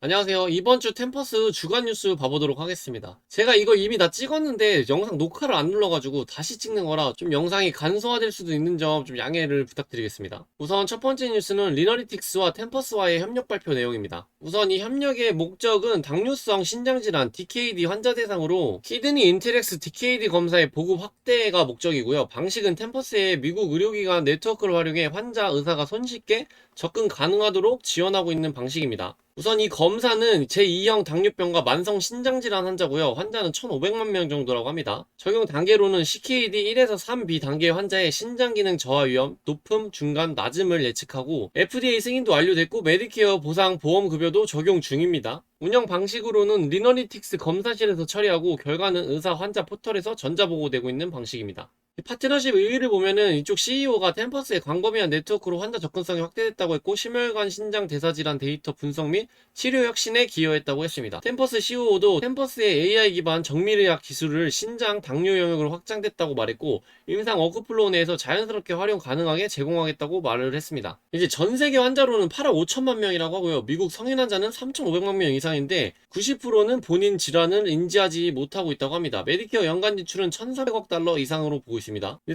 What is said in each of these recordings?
안녕하세요. 이번 주 템퍼스 주간 뉴스 봐보도록 하겠습니다. 제가 이거 이미 다 찍었는데 영상 녹화를 안 눌러가지고 다시 찍는 거라 좀 영상이 간소화될 수도 있는 점 좀 양해를 부탁드리겠습니다. 우선 첫 번째 뉴스는 리너리틱스와 템퍼스와의 협력 발표 내용입니다. 우선 이 협력의 목적은 당뇨성 신장질환 DKD 환자 대상으로 키드니 인테렉스 DKD 검사의 보급 확대가 목적이고요. 방식은 템퍼스의 미국 의료기관 네트워크를 활용해 환자 의사가 손쉽게 접근 가능하도록 지원하고 있는 방식입니다. 우선 이 검사는 제2형 당뇨병과 만성 신장질환 환자고요. 환자는 1,500만 명 정도라고 합니다. 적용 단계로는 CKD 1에서 3B 단계 환자의 신장기능 저하 위험, 높음, 중간, 낮음을 예측하고 FDA 승인도 완료됐고 메디케어 보상 보험급여도 적용 중입니다. 운영 방식으로는 리너리틱스 검사실에서 처리하고 결과는 의사 환자 포털에서 전자보고되고 있는 방식입니다. 파트너십 의의를 보면은 이쪽 CEO가 템퍼스의 광범위한 네트워크로 환자 접근성이 확대됐다고 했고 심혈관 신장 대사질환 데이터 분석 및 치료 혁신에 기여했다고 했습니다. 템퍼스 CEO도 템퍼스의 AI 기반 정밀의학 기술을 신장 당뇨 영역으로 확장됐다고 말했고 임상 워크플로우 내에서 자연스럽게 활용 가능하게 제공하겠다고 말을 했습니다. 이제 전 세계 환자로는 8억 5천만 명이라고 하고요. 미국 성인 환자는 3,500만 명 이상인데 90%는 본인 질환을 인지하지 못하고 있다고 합니다. 메디케어 연간 지출은 1,400억 달러 이상으로 보고 있습니다.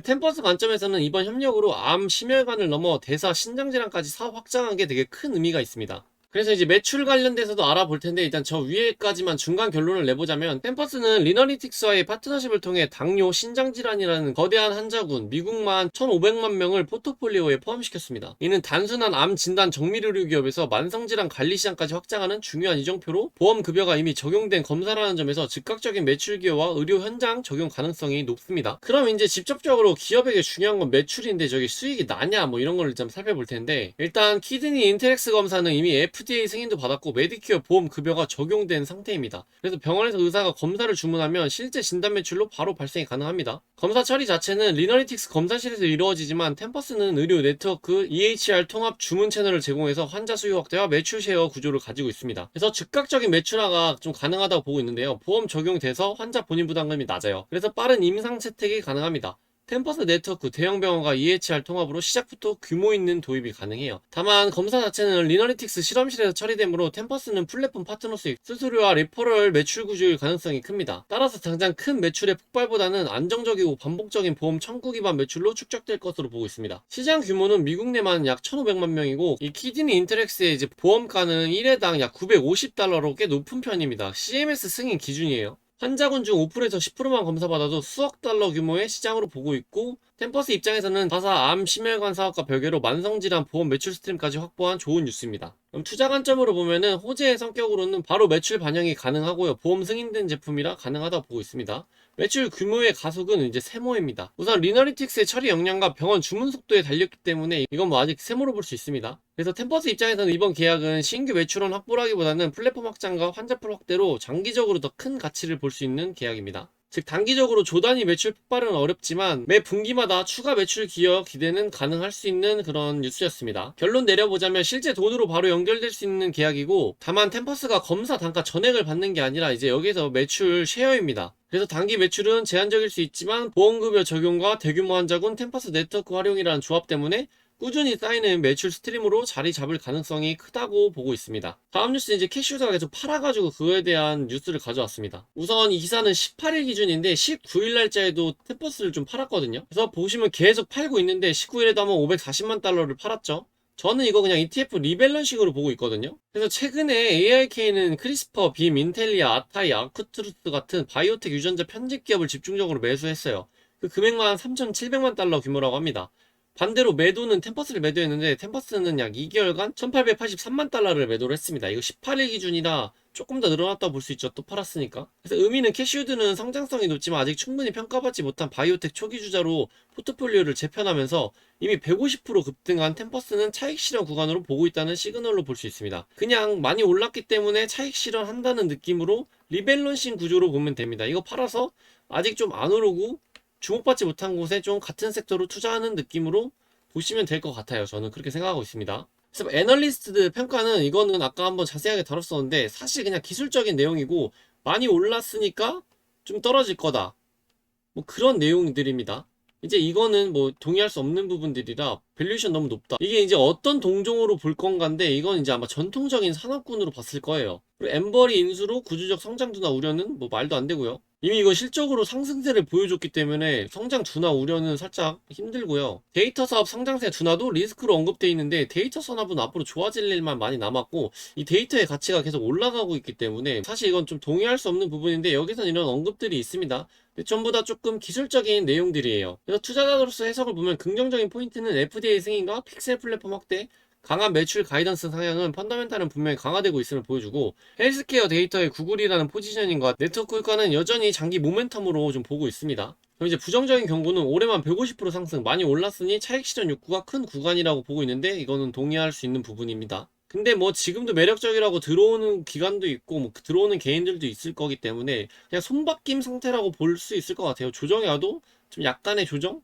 템퍼스 관점에서는 이번 협력으로 암, 심혈관을 넘어 대사, 신장질환까지 사업 확장한 게 되게 큰 의미가 있습니다. 그래서 이제 매출 관련돼서도 알아볼 텐데 일단 저 위에까지만 중간 결론을 내보자면 템퍼스는 리너리틱스와의 파트너십을 통해 당뇨, 신장질환이라는 거대한 환자군 미국만 1,500만 명을 포트폴리오에 포함시켰습니다. 이는 단순한 암 진단 정밀의료 기업에서 만성질환 관리 시장까지 확장하는 중요한 이정표로 보험급여가 이미 적용된 검사라는 점에서 즉각적인 매출 기여와 의료 현장 적용 가능성이 높습니다. 그럼 이제 직접적으로 기업에게 중요한 건 매출인데 저기 수익이 나냐 뭐 이런 걸 좀 살펴볼 텐데 일단 키드니 인테렉스 검사는 이미 FDA 승인도 받았고 메디케어 보험 급여가 적용된 상태입니다. 그래서 병원에서 의사가 검사를 주문하면 실제 진단 매출로 바로 발생이 가능합니다. 검사 처리 자체는 리너리틱스 검사실에서 이루어지지만 템퍼스는 의료 네트워크 EHR 통합 주문 채널을 제공해서 환자 수요 확대와 매출 쉐어 구조를 가지고 있습니다. 그래서 즉각적인 매출화가 좀 가능하다고 보고 있는데요. 보험 적용돼서 환자 본인 부담금이 낮아요. 그래서 빠른 임상 채택이 가능합니다. 템퍼스 네트워크 대형병원과 EHR 통합으로 시작부터 규모 있는 도입이 가능해요. 다만 검사 자체는 리너리틱스 실험실에서 처리되므로 템퍼스는 플랫폼 파트너 수익, 수수료와 리퍼럴 매출 구조일 가능성이 큽니다. 따라서 당장 큰 매출의 폭발보다는 안정적이고 반복적인 보험 청구 기반 매출로 축적될 것으로 보고 있습니다. 시장 규모는 미국 내만 약 1,500만 명이고 이 키드니 인터렉스의 이제 보험가는 1회당 약 950달러로 꽤 높은 편입니다. CMS 승인 기준이에요. 환자군 중 5%에서 10%만 검사받아도 수억 달러 규모의 시장으로 보고 있고 템퍼스 입장에서는 가사 암 심혈관 사업과 별개로 만성질환 보험 매출 스트림까지 확보한 좋은 뉴스입니다. 그럼 투자 관점으로 보면은 호재의 성격으로는 바로 매출 반영이 가능하고요. 보험 승인된 제품이라 가능하다고 보고 있습니다. 매출 규모의 가속은 이제 세모입니다. 우선 리너리틱스의 처리 역량과 병원 주문 속도에 달렸기 때문에 이건 뭐 아직 세모로 볼 수 있습니다. 그래서 템퍼스 입장에서는 이번 계약은 신규 매출원 확보라기보다는 플랫폼 확장과 환자풀 확대로 장기적으로 더 큰 가치를 볼 수 있는 계약입니다. 즉 단기적으로 조단위 매출 폭발은 어렵지만 매 분기마다 추가 매출 기여 기대는 가능할 수 있는 그런 뉴스였습니다. 결론 내려보자면 실제 돈으로 바로 연결될 수 있는 계약이고 다만 템퍼스가 검사 단가 전액을 받는 게 아니라 이제 여기서 매출 쉐어입니다. 그래서 단기 매출은 제한적일 수 있지만 보험급여 적용과 대규모 환자군 템퍼스 네트워크 활용이라는 조합 때문에 꾸준히 쌓이는 매출 스트림으로 자리 잡을 가능성이 크다고 보고 있습니다. 다음 뉴스 이제 캐시우드가 계속 팔아가지고 그거에 대한 뉴스를 가져왔습니다. 우선 이 기사는 18일 기준인데 19일 날짜에도 템퍼스를 좀 팔았거든요. 그래서 보시면 계속 팔고 있는데 19일에도 한번 540만 달러를 팔았죠. 저는 이거 그냥 ETF 리밸런싱으로 보고 있거든요. 그래서 최근에 ARK는 크리스퍼, 빔, 인텔리아, 아타이, 아크투루스 같은 바이오텍 유전자 편집 기업을 집중적으로 매수했어요. 그 금액만 3,700만 달러 규모라고 합니다. 반대로 매도는 템퍼스를 매도했는데 템퍼스는 약 2개월간 1883만 달러를 매도를 했습니다. 이거 18일 기준이라 조금 더 늘어났다고 볼 수 있죠. 또 팔았으니까. 그래서 의미는 캐시우드는 성장성이 높지만 아직 충분히 평가받지 못한 바이오텍 초기 주자로 포트폴리오를 재편하면서 이미 150% 급등한 템퍼스는 차익 실현 구간으로 보고 있다는 시그널로 볼 수 있습니다. 그냥 많이 올랐기 때문에 차익 실현한다는 느낌으로 리밸런싱 구조로 보면 됩니다. 이거 팔아서 아직 좀 안 오르고 주목받지 못한 곳에 좀 같은 섹터로 투자하는 느낌으로 보시면 될 것 같아요. 저는 그렇게 생각하고 있습니다. 그래서 애널리스트들 평가는 이거는 아까 한번 자세하게 다뤘었는데 사실 그냥 기술적인 내용이고 많이 올랐으니까 좀 떨어질 거다. 뭐 그런 내용들입니다. 이제 이거는 뭐 동의할 수 없는 부분들이라 밸류에이션 너무 높다. 이게 이제 어떤 동종으로 볼 건가인데 이건 이제 아마 전통적인 산업군으로 봤을 거예요. 그리고 엠버리 인수로 구조적 성장 둔화 우려는 뭐 말도 안 되고요. 이미 이거 실적으로 상승세를 보여줬기 때문에 성장 둔화 우려는 살짝 힘들고요. 데이터 사업 상장세 둔화도 리스크로 언급되어 있는데 데이터 산업은 앞으로 좋아질 일만 많이 남았고 이 데이터의 가치가 계속 올라가고 있기 때문에 사실 이건 좀 동의할 수 없는 부분인데 여기선 이런 언급들이 있습니다. 전부 다 조금 기술적인 내용들이에요. 그래서 투자자로서 해석을 보면 긍정적인 포인트는 FDA 승인과 픽셀 플랫폼 확대, 강한 매출 가이던스 상향은 펀더멘탈은 분명히 강화되고 있음을 보여주고 헬스케어 데이터의 구글이라는 포지셔닝과 네트워크 효과는 여전히 장기 모멘텀으로 좀 보고 있습니다. 그럼 이제 부정적인 경고는 올해만 150% 상승 많이 올랐으니 차익 실현 욕구가 큰 구간이라고 보고 있는데 이거는 동의할 수 있는 부분입니다. 근데 뭐 지금도 매력적이라고 들어오는 기관도 있고 뭐 들어오는 개인들도 있을 거기 때문에 그냥 손바뀜 상태라고 볼 수 있을 것 같아요. 조정이 와도 좀 약간의 조정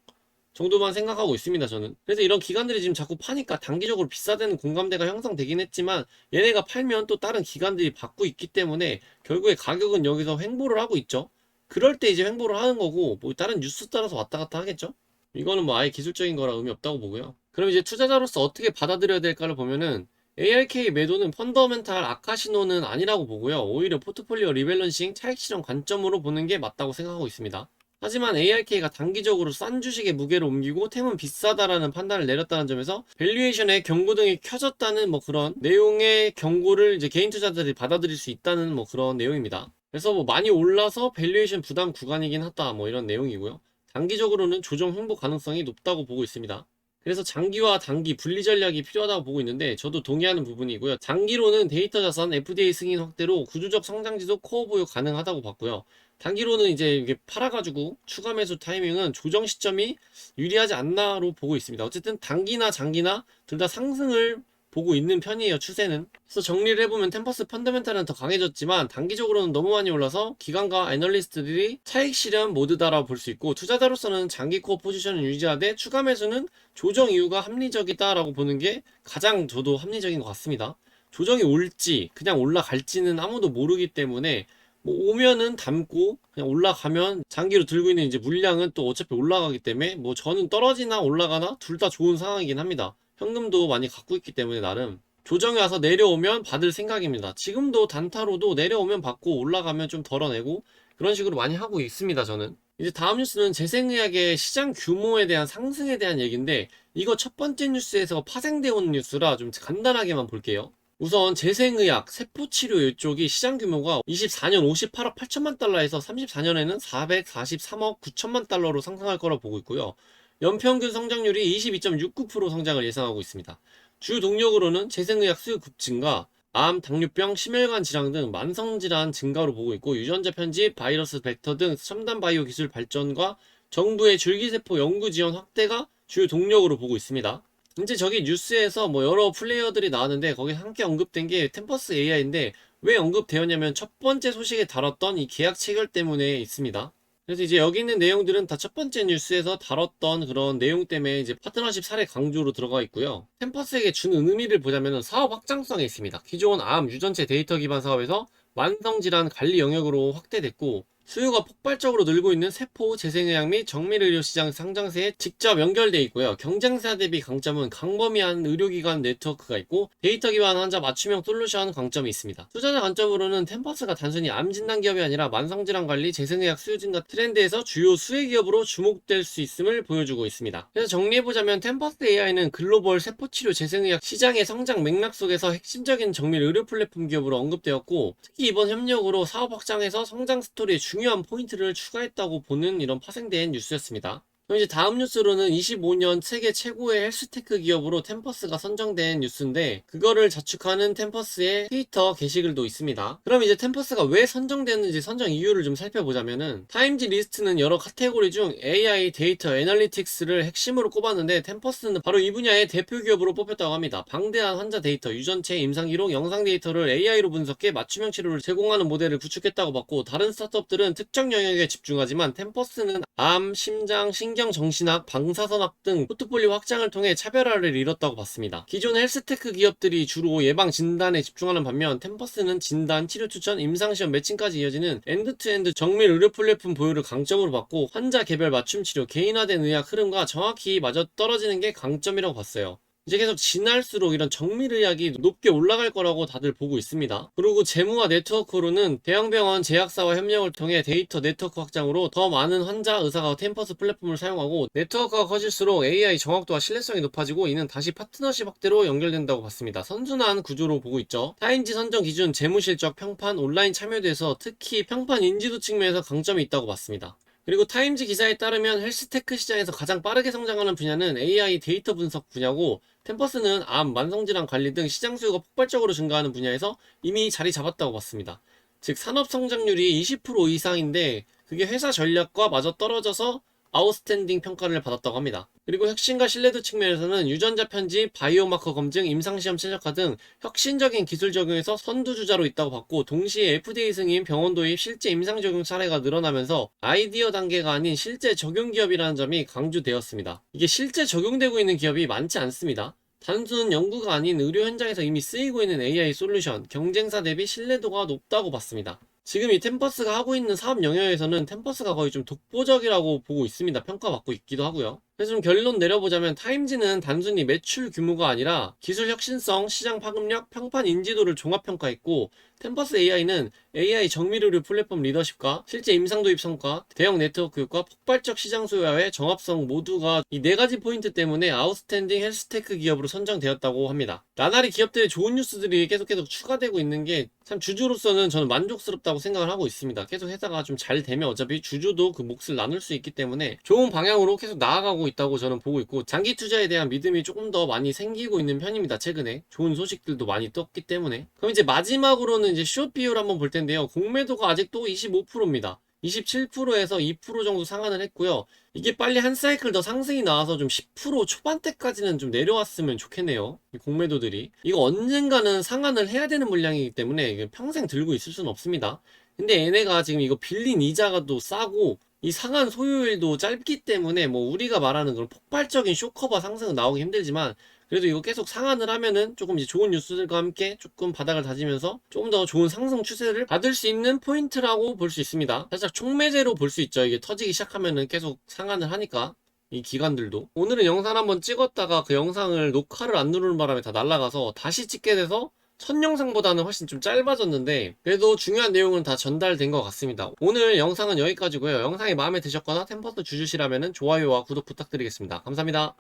정도만 생각하고 있습니다, 저는. 그래서 이런 기관들이 지금 자꾸 파니까 단기적으로 비싸다는 공감대가 형성되긴 했지만 얘네가 팔면 또 다른 기관들이 받고 있기 때문에 결국에 가격은 여기서 횡보를 하고 있죠. 그럴 때 이제 횡보를 하는 거고 뭐 다른 뉴스 따라서 왔다 갔다 하겠죠. 이거는 뭐 아예 기술적인 거라 의미 없다고 보고요. 그럼 이제 투자자로서 어떻게 받아들여야 될까를 보면은 ARK 매도는 펀더멘탈 악화 신호는 아니라고 보고요. 오히려 포트폴리오 리밸런싱 차익 실현 관점으로 보는 게 맞다고 생각하고 있습니다. 하지만 ARK가 단기적으로 싼 주식의 무게를 옮기고 템은 비싸다라는 판단을 내렸다는 점에서 밸류에이션의 경고등이 켜졌다는 뭐 그런 내용의 경고를 이제 개인 투자자들이 받아들일 수 있다는 뭐 그런 내용입니다. 그래서 뭐 많이 올라서 밸류에이션 부담 구간이긴 하다 뭐 이런 내용이고요. 단기적으로는 조정 횡보 가능성이 높다고 보고 있습니다. 그래서 장기와 단기 분리 전략이 필요하다고 보고 있는데 저도 동의하는 부분이고요. 장기로는 데이터 자산 FDA 승인 확대로 구조적 성장지도 코어 보유 가능하다고 봤고요. 단기로는 이제 이게 팔아가지고 추가 매수 타이밍은 조정 시점이 유리하지 않나로 보고 있습니다. 어쨌든 단기나 장기나 둘 다 상승을 보고 있는 편이에요, 추세는. 그래서 정리를 해보면 템퍼스 펀더멘탈은 더 강해졌지만 단기적으로는 너무 많이 올라서 기관과 애널리스트들이 차익 실현 모드다라고 볼 수 있고 투자자로서는 장기 코어 포지션을 유지하되 추가 매수는 조정 이유가 합리적이다라고 보는 게 가장 저도 합리적인 것 같습니다. 조정이 올지 그냥 올라갈지는 아무도 모르기 때문에 뭐 오면은 담고 그냥 올라가면 장기로 들고 있는 이제 물량은 또 어차피 올라가기 때문에 뭐 저는 떨어지나 올라가나 둘 다 좋은 상황이긴 합니다. 현금도 많이 갖고 있기 때문에 나름 조정이 와서 내려오면 받을 생각입니다. 지금도 단타로도 내려오면 받고 올라가면 좀 덜어내고 그런 식으로 많이 하고 있습니다, 저는. 이제 다음 뉴스는 재생의학의 시장 규모에 대한 상승에 대한 얘기인데 이거 첫 번째 뉴스에서 파생되어 온 뉴스라 좀 간단하게만 볼게요. 우선 재생의학, 세포치료 이쪽이 시장 규모가 24년 58억 8천만 달러에서 34년에는 443억 9천만 달러로 상승할 거라고 보고 있고요. 연평균 성장률이 22.69% 성장을 예상하고 있습니다. 주 동력으로는 재생의학 수요 급증과 암, 당뇨병, 심혈관 질환 등 만성질환 증가로 보고 있고 유전자 편집, 바이러스 벡터 등 첨단 바이오 기술 발전과 정부의 줄기세포 연구 지원 확대가 주요 동력으로 보고 있습니다. 이제 저기 뉴스에서 뭐 여러 플레이어들이 나왔는데 거기 함께 언급된 게 템퍼스 AI인데 왜 언급되었냐면 첫 번째 소식에 다뤘던 이 계약 체결 때문에 있습니다. 그래서 이제 여기 있는 내용들은 다 첫 번째 뉴스에서 다뤘던 그런 내용 때문에 이제 파트너십 사례 강조로 들어가 있고요. 템퍼스에게 주는 의미를 보자면 사업 확장성에 있습니다. 기존 암 유전체 데이터 기반 사업에서 만성질환 관리 영역으로 확대됐고 수요가 폭발적으로 늘고 있는 세포, 재생의학 및 정밀의료 시장 상장세에 직접 연결돼 있고요. 경쟁사 대비 강점은 광범위한 의료기관 네트워크가 있고 데이터 기반 환자 맞춤형 솔루션 강점이 있습니다. 투자자 관점으로는 템퍼스가 단순히 암 진단 기업이 아니라 만성질환 관리, 재생의학 수요 증가 트렌드에서 주요 수혜 기업으로 주목될 수 있음을 보여주고 있습니다. 그래서 정리해보자면 템퍼스 AI는 글로벌 세포치료 재생의학 시장의 성장 맥락 속에서 핵심적인 정밀 의료 플랫폼 기업으로 언급되었고 특히 이번 협력으로 사업 확장에서 성장 스토리의 중요한 포인트를 추가했다고 보는 이런 파생된 뉴스였습니다. 그럼 이제 다음 뉴스로는 25년 세계 최고의 헬스테크 기업으로 템퍼스가 선정된 뉴스인데 그거를 자축하는 템퍼스의 트위터 게시글도 있습니다. 그럼 이제 템퍼스가 왜 선정됐는지 선정 이유를 좀 살펴보자면은 타임지 리스트는 여러 카테고리 중 AI, 데이터, 애널리틱스를 핵심으로 꼽았는데 템퍼스는 바로 이 분야의 대표 기업으로 뽑혔다고 합니다. 방대한 환자 데이터, 유전체, 임상기록, 영상 데이터를 AI로 분석해 맞춤형 치료를 제공하는 모델을 구축했다고 봤고 다른 스타트업들은 특정 영역에 집중하지만 템퍼스는 암, 심장, 신경 환경정신학, 방사선학 등 포트폴리오 확장을 통해 차별화를 이뤘다고 봤습니다. 기존 헬스테크 기업들이 주로 예방 진단에 집중하는 반면 템퍼스는 진단, 치료 추천, 임상시험 매칭까지 이어지는 엔드투엔드 정밀 의료 플랫폼 보유를 강점으로 봤고, 환자 개별 맞춤 치료, 개인화된 의학 흐름과 정확히 맞아떨어지는 게 강점이라고 봤어요. 이제 계속 지날수록 이런 정밀의학이 높게 올라갈 거라고 다들 보고 있습니다. 그리고 재무와 네트워크로는 대형병원 제약사와 협력을 통해 데이터 네트워크 확장으로 더 많은 환자, 의사가 템퍼스 플랫폼을 사용하고, 네트워크가 커질수록 AI 정확도와 신뢰성이 높아지고, 이는 다시 파트너십 확대로 연결된다고 봤습니다. 선순환 구조로 보고 있죠. 타임지 선정 기준, 재무실적, 평판, 온라인 참여도에서 특히 평판 인지도 측면에서 강점이 있다고 봤습니다. 그리고 타임지 기사에 따르면 헬스테크 시장에서 가장 빠르게 성장하는 분야는 AI 데이터 분석 분야고, 템퍼스는 암, 만성질환 관리 등 시장 수요가 폭발적으로 증가하는 분야에서 이미 자리 잡았다고 봤습니다. 즉 산업 성장률이 20% 이상인데 그게 회사 전략과 맞아떨어져서 아웃스탠딩 평가를 받았다고 합니다. 그리고 혁신과 신뢰도 측면에서는 유전자 편집, 바이오마커 검증, 임상시험 최적화 등 혁신적인 기술 적용에서 선두주자로 있다고 봤고, 동시에 FDA 승인, 병원 도입, 실제 임상 적용 사례가 늘어나면서 아이디어 단계가 아닌 실제 적용 기업이라는 점이 강조되었습니다. 이게 실제 적용되고 있는 기업이 많지 않습니다. 단순 연구가 아닌 의료 현장에서 이미 쓰이고 있는 AI 솔루션, 경쟁사 대비 신뢰도가 높다고 봤습니다. 지금 이 템퍼스가 하고 있는 사업 영역에서는 템퍼스가 거의 좀 독보적이라고 보고 있습니다. 평가받고 있기도 하고요. 그래서 좀 결론 내려보자면 타임지는 단순히 매출 규모가 아니라 기술 혁신성, 시장 파급력, 평판 인지도를 종합평가했고, 템퍼스 AI는 AI 정밀의료 플랫폼 리더십과 실제 임상 도입 성과, 대형 네트워크 효과, 폭발적 시장 수요와의 정합성 모두가 이 네 가지 포인트 때문에 아웃스탠딩 헬스테크 기업으로 선정되었다고 합니다. 나날이 기업들의 좋은 뉴스들이 계속 추가되고 있는 게 참 주주로서는 저는 만족스럽다고 생각을 하고 있습니다. 계속 회사가 좀 잘 되면 어차피 주주도 그 몫을 나눌 수 있기 때문에 좋은 방향으로 계속 나아가고 있다고 저는 보고 있고, 장기 투자에 대한 믿음이 조금 더 많이 생기고 있는 편입니다. 최근에 좋은 소식들도 많이 떴기 때문에. 그럼 이제 마지막으로는 이제 숏 비율 한번 볼 텐데요. 공매도가 아직도 25%입니다. 27%에서 2% 정도 상한을 했고요. 이게 빨리 한 사이클 더 상승이 나와서 좀 10% 초반대까지는 좀 내려왔으면 좋겠네요. 이 공매도들이. 이거 언젠가는 상한을 해야 되는 물량이기 때문에 이게 평생 들고 있을 수는 없습니다. 근데 얘네가 지금 이거 빌린 이자가 또 싸고 이 상한 소요일도 짧기 때문에 뭐 우리가 말하는 그런 폭발적인 쇼커버 상승은 나오기 힘들지만, 그래도 이거 계속 상한을 하면은 조금 이제 좋은 뉴스들과 함께 조금 바닥을 다지면서 조금 더 좋은 상승 추세를 받을 수 있는 포인트라고 볼 수 있습니다. 살짝 촉매제로 볼 수 있죠. 이게 터지기 시작하면은 계속 상한을 하니까. 이 기관들도. 오늘은 영상 한번 찍었다가 그 영상을 녹화를 안 누르는 바람에 다 날아가서 다시 찍게 돼서 첫 영상보다는 훨씬 좀 짧아졌는데 그래도 중요한 내용은 다 전달된 것 같습니다. 오늘 영상은 여기까지고요. 영상이 마음에 드셨거나 템퍼스 주주시라면 좋아요와 구독 부탁드리겠습니다. 감사합니다.